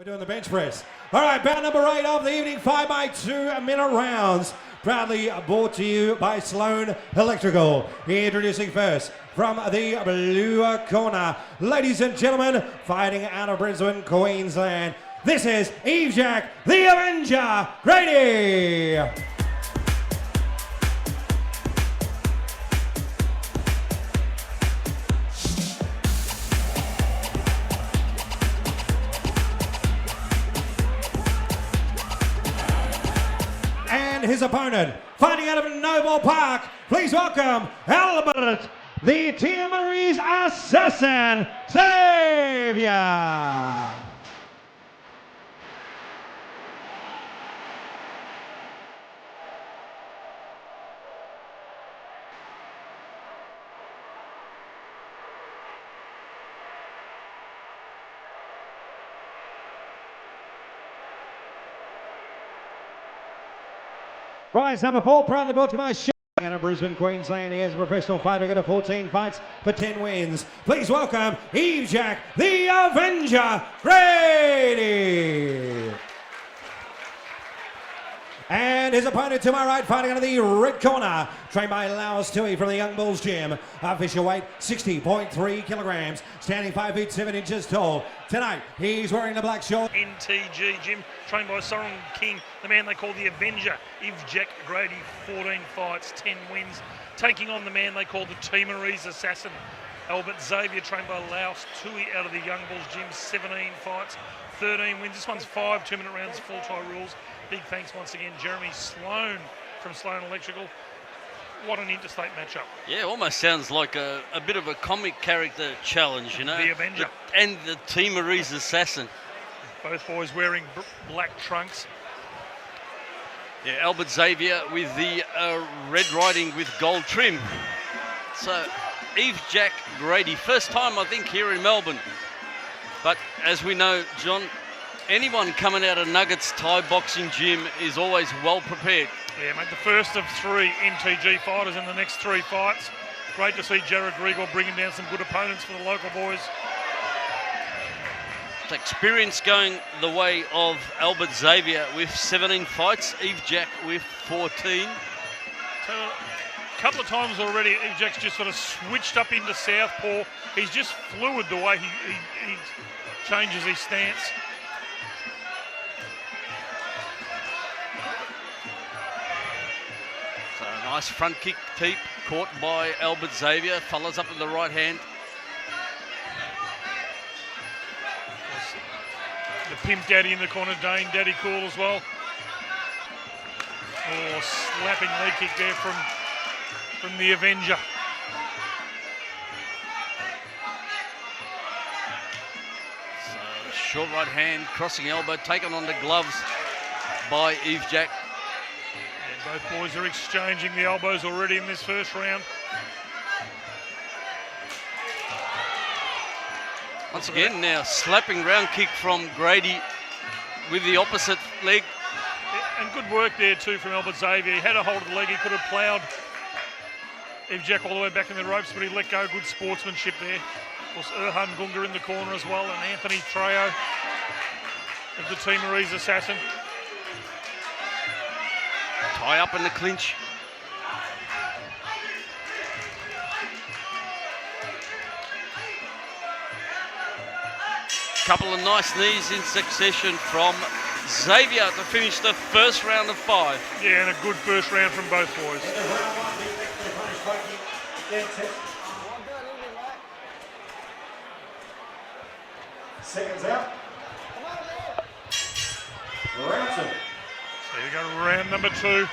We're doing the bench press. All right, bout number 8 of the evening, 5 by 2 minute rounds. Proudly brought to you by Sloan Electrical. Introducing first from the blue corner, ladies and gentlemen, fighting out of Brisbane, Queensland. This is Yveac the Avenger Grady. And his opponent, fighting out of Noble Park, please welcome Albert, the Timorese Assassin, Xavier. Rise number 4, proudly brought to my show. Out of Brisbane, Queensland, he is a professional fighter, got 14 fights for 10 wins. Please welcome Yveac the Avenger Grady. And his opponent to my right, fighting out of the red corner, trained by Laos Tui from the Young Bulls Gym. Official weight 60.3 kilograms, standing 5 feet 7 inches tall. Tonight, he's wearing the black short. NTG Gym, trained by Soren King, the man they call the Avenger, Yveac Grady, 14 fights, 10 wins, taking on the man they call the Timorese Assassin, Albert Xavier, trained by Laos Tui out of the Young Bulls Gym, 17 fights, 13 wins. This one's 5 2-minute rounds, full tie rules. Big thanks once again, Jeremy Sloan from Sloan Electrical. What an interstate matchup. Yeah, almost sounds like a bit of a comic character challenge, you know. The Avenger. And the Timorese Assassin. Both boys wearing black trunks. Yeah, Albert Xavier with the red riding with gold trim. So, Yveac Grady, first time I think here in Melbourne. But as we know, John, anyone coming out of Nuggets Thai boxing gym is always well prepared. Yeah, mate, the first of 3 NTG fighters in the next 3 fights. Great to see Jared Grigor bringing down some good opponents for the local boys. It's experience going the way of Albert Xavier with 17 fights, Yveac with 14. So, a couple of times already, Yveac's just sort of switched up into southpaw. He's just fluid the way he changes his stance. So a nice front kick teep caught by Albert Xavier, follows up with the right hand. The Pimp Daddy in the corner, Dane Daddy cool as well. Oh, slapping leg kick there from the Avenger. So short right hand, crossing elbow, taken on the gloves by Yveac. Both boys are exchanging the elbows already in this first round. Once again now, slapping round kick from Grady with the opposite leg. And good work there too from Albert Xavier. He had a hold of the leg, he could have ploughed Yveac all the way back in the ropes, but he let go. Good sportsmanship there. Of course, Erhan Gunga in the corner as well, and Anthony Trejo of the Timorese Assassin. Tie up in the clinch. Couple of nice knees in succession from Xavier to finish the first round of 5. Yeah, and a good first round from both boys. Seconds out. Ransom. There you go, round number 2. And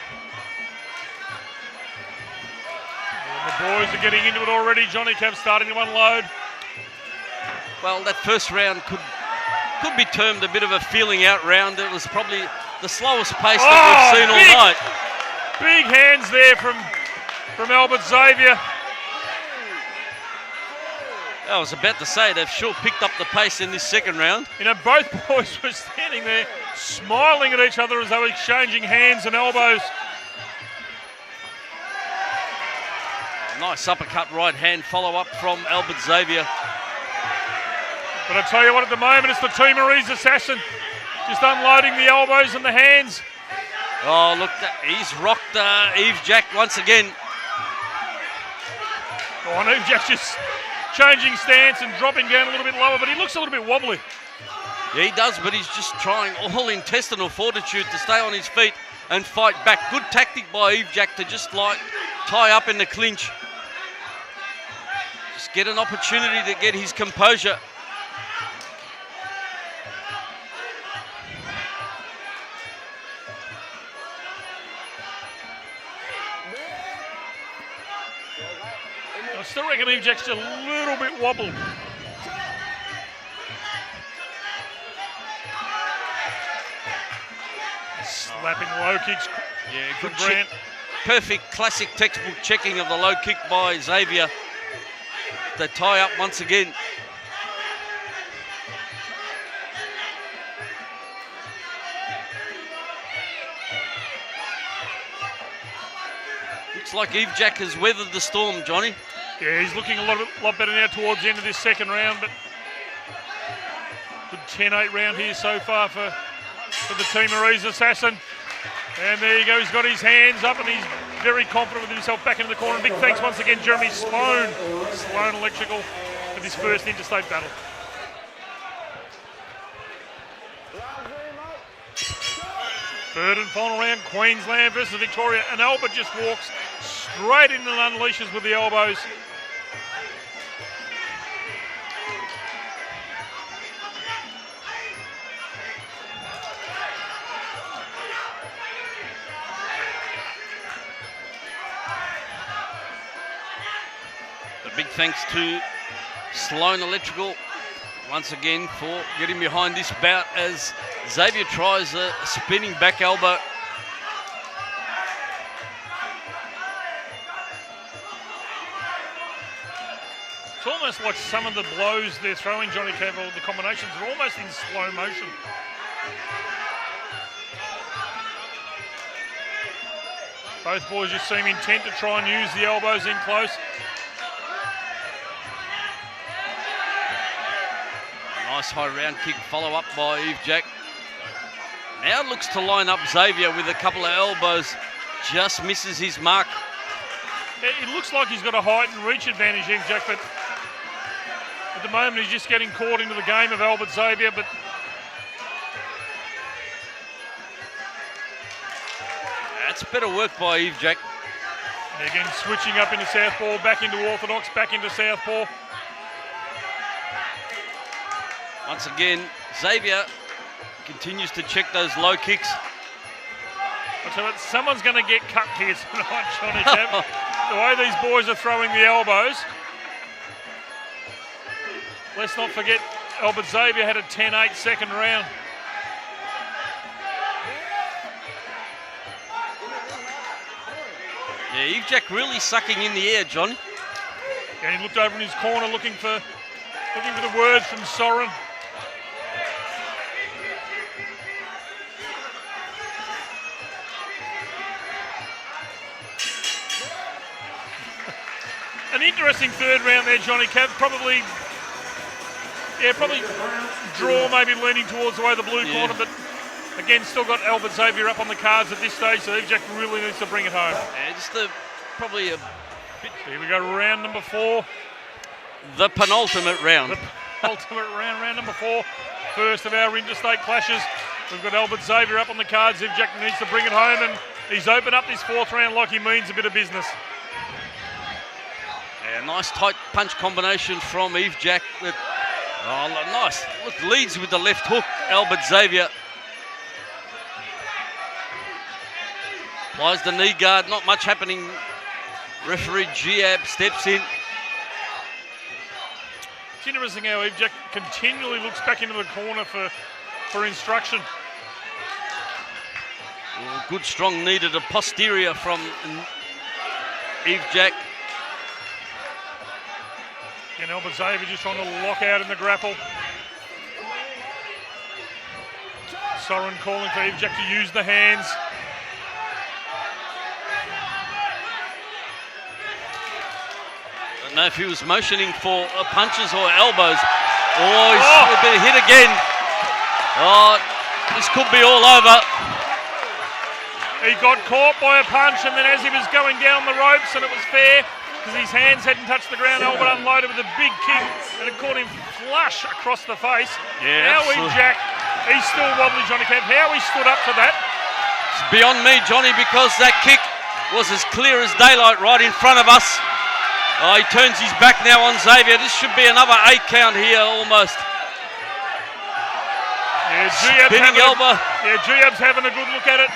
the boys are getting into it already. Johnny Cav starting to unload. Well, that first round could be termed a bit of a feeling out round. It was probably the slowest pace that we've seen all night. Big hands there from Albert Xavier. I was about to say, they've sure picked up the pace in this second round. You know, both boys were standing there smiling at each other as they were exchanging hands and elbows. Nice uppercut right hand follow up from Albert Xavier. But I tell you what, at the moment, it's the Timorese Assassin. Just unloading the elbows and the hands. Oh, look, he's rocked Yveac once again. Oh, and Yveac's just changing stance and dropping down a little bit lower, but he looks a little bit wobbly. Yeah, he does, but he's just trying all intestinal fortitude to stay on his feet and fight back. Good tactic by Yveac to just like tie up in the clinch. Just get an opportunity to get his composure. I still reckon Yveac's a little bit wobbled. Slapping low kicks. Yeah, from good Grant. Perfect classic textbook checking of the low kick by Xavier. They tie up once again. Looks like Yveac has weathered the storm, Johnny. Yeah, he's looking a lot better now towards the end of this second round, but good 10-8 round here so far for the Timorese Assassin. And there you go, he's got his hands up and he's very confident with himself back into the corner. And big thanks once again, Jeremy Sloan Electrical, for this first interstate battle. Third and final round, Queensland versus Victoria. And Albert just walks straight in and unleashes with the elbows. Big thanks to Sloan Electrical once again for getting behind this bout as Xavier tries a spinning back elbow. It's almost like some of the blows they're throwing, Johnny Cavill, the combinations are almost in slow motion. Both boys just seem intent to try and use the elbows in close. Nice high round kick follow up by Yveac. Now looks to line up Xavier with a couple of elbows. Just misses his mark. It looks like he's got a height and reach advantage, Yveac, but at the moment he's just getting caught into the game of Albert Xavier. But that's better work by Yveac. Again, switching up into southpaw, back into orthodox, back into southpaw. Once again, Xavier continues to check those low kicks. I tell you what, someone's going to get cut here tonight, Johnny Cav. The way these boys are throwing the elbows. Let's not forget, Albert Xavier had a 10-8 second round. Yeah, Yveac really sucking in the air, John. And he looked over in his corner looking for the words from Soren. An interesting third round there, Johnny Cav. Probably draw, maybe leaning towards the way the blue corner, but again, still got Albert Xavier up on the cards at this stage, so Yveac really needs to bring it home. Yeah, just probably a bit. Here we go, round number 4. The penultimate round. The penultimate round, round number 4. First of our interstate clashes. We've got Albert Xavier up on the cards. Yveac needs to bring it home, and he's opened up this 4th round like he means a bit of business. Yeah, nice tight punch combination from Yveac. Oh, nice. Look, leads with the left hook, Albert Xavier. Applies the knee guard, not much happening. Referee Giab steps in. It's interesting how Yveac continually looks back into the corner for instruction. Oh, good strong knee to the posterior from Yveac. And Albert Xavier just trying to lock out in the grapple. Soren calling for Yveac to use the hands. I don't know if he was motioning for punches or elbows. Oh, he's been hit again. Oh, this could be all over. He got caught by a punch, and then as he was going down the ropes, and it was fair because his hands hadn't touched the ground, Albert unloaded with a big kick, and it caught him flush across the face. Yeah, now Yveac, he's still wobbly, Johnny Camp. How he stood up to that? It's beyond me, Johnny, because that kick was as clear as daylight right in front of us. Oh, he turns his back now on Xavier. This should be another 8 count here almost. Yeah, Spinning elbow. Giab's having a good look at it.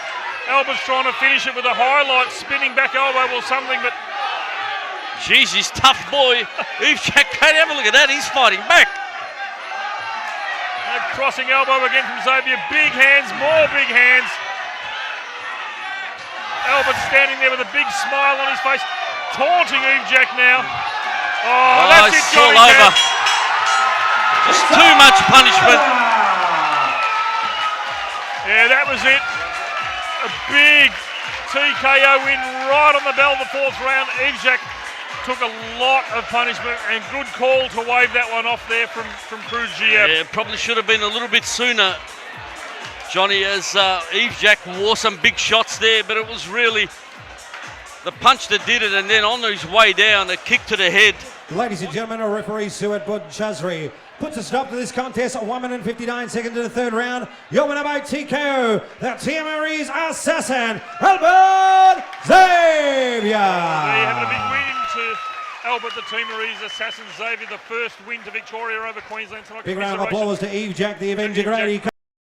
Albert's trying to finish it with a highlight, spinning back elbow or something, but... Jeez, he's tough boy. Yveac Grady, have a look at that. He's fighting back. A crossing elbow again from Xavier. Big hands, more big hands. Albert standing there with a big smile on his face, taunting Yveac now. Oh, that's it, Johnny. All over. Just too much punishment. Yeah, that was it. A big TKO win right on the bell of the 4th round. Yveac took a lot of punishment, and good call to wave that one off there from Crew Giab. Yeah, probably should have been a little bit sooner, Johnny, as Yveac wore some big shots there, but it was really the punch that did it, and then on his way down, a kick to the head. Ladies and gentlemen, our referee Suat Bud Chazri puts a stop to this contest at 1 minute and 59 seconds in the 3rd round. Your winner by TKO, the Timorese Assassin, Albert Xavier. They're having a big win to Albert, the Timorese Assassin. Xavier, the first win to Victoria over Queensland tonight. Big round of applause to Yveac, the Avenger Grady.